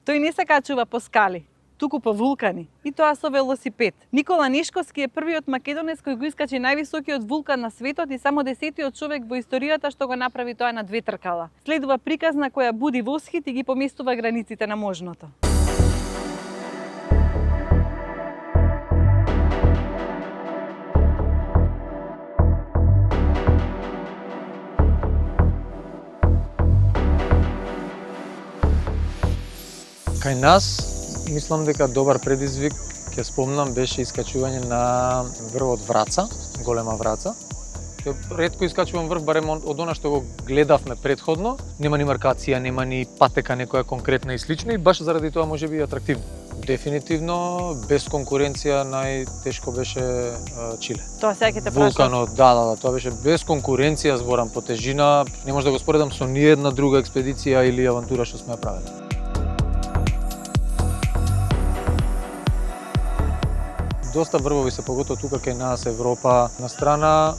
Тој не се качува по скали, туку по вулкани, и тоа со велосипед. Никола Нишковски е првиот македонец кој го искачи највисокиот вулкан на светот и само 10-тиот човек во историјата што го направи тоа на 2 тркала. Следува приказна која буди восхит и ги поместува границите на можното. Кај нас, мислам дека добар предизвик, ќе спомнам, беше искачување на врвот Враца, голема Враца. Ретко искачувам врв, барем од она што го гледавме претходно. Нема ни маркација, нема ни патека некоја конкретна и слично, и баш заради тоа може би атрактивно. Дефинитивно, без конкуренција, најтешко беше Чиле. Тоа сега ќе те прашам. Вулканот, да, тоа беше без конкуренција, зборам по тежина, не може да го споредам со ниедна друга експедиција или авантура што сме ја правили. Доста врвови се, поготово тука кај нас, Европа. На страна,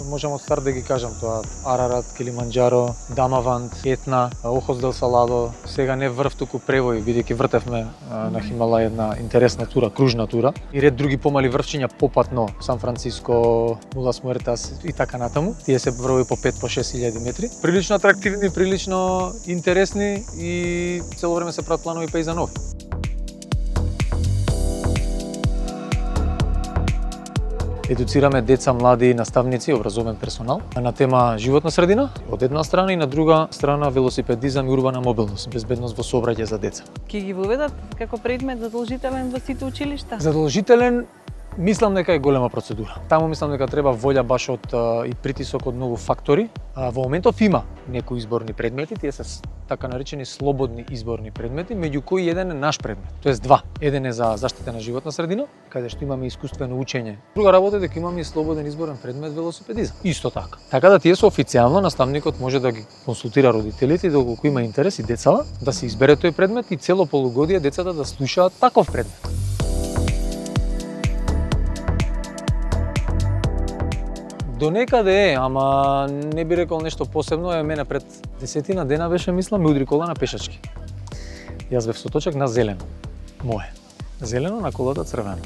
можам од старт да ги кажам тоа: Арарат, Килиманџаро, Дамаванд, Етна, Охос дел Саладо. Сега не врв, туку превои, бидејќи вртевме на Хималај една интересна тура, кружна тура. И ред други помали врвчиња попатно, Сан Франциско, Мулас Муертас и така натаму. Тие се врвови по 5 по 6000 метри. Прилично атрактивни, прилично интересни и цело време се прават планови па и за нови. Едуцираме деца, млади, наставници, образовен персонал на тема животна средина од една страна и на друга страна велосипедизам и урбана мобилност, безбедност во сообраќај за деца. Ќе ги воведат како предмет задолжителен во сите училишта? Задолжителен, мислам дека е голема процедура. Таму мислам дека треба волја баш од и притисок од многу фактори. Во моментов има некои изборни предмети, тие се така наречени слободни изборни предмети, меѓу кои еден е наш предмет. Тоест два. Еден е за заштита на животна средина, каде што имаме искуствено учење. Друга работа е дека имаме и слободен изборен предмет велосипедизам. Исто така. Така да тие се официјално наставникот може да ги консултира родителите и доколку има интерес и децата да се избере тој предмет и цело полугодие децата да слушаат таков предмет. До некаде е, ама не би рекол нешто посебно. Мене пред 10 дена беше, мислам, ми удри кола на пешачки. Јас бев со точак на зелено. Мое. Зелено, на колата црвено.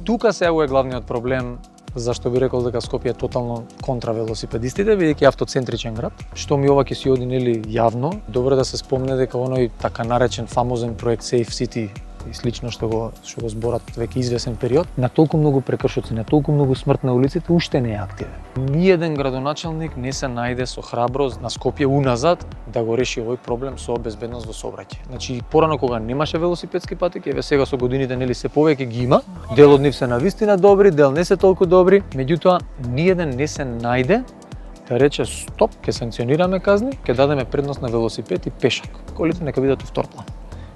Тука сега е главниот проблем, зашто би рекол дека Скопје е тотално контра велосипедистите, бидејќи автоцентричен град. Што ми ова ќе си оди нели јавно, добро да се спомне дека оној така наречен фамозен проект Safe City и слично што го зборат веќе извесен период, на толку многу прекршоци, на толку многу смрт на улиците, уште не е активен. Ниеден градоначалник не се најде со храброст на Скопје уназад да го реши овој проблем со безбедност во сообраќај. Значи, порано кога немаше велосипедски патеки, еве сега со годините нели се повеќе ги има, дел од нив се навистина добри, дел не се толку добри, меѓутоа ниеден не се најде да рече стоп, ќе санкционираме казни, ќе дадеме предност на велосипед и пешак. Колите нека бидат у втор план.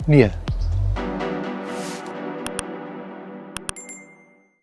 Ниеден.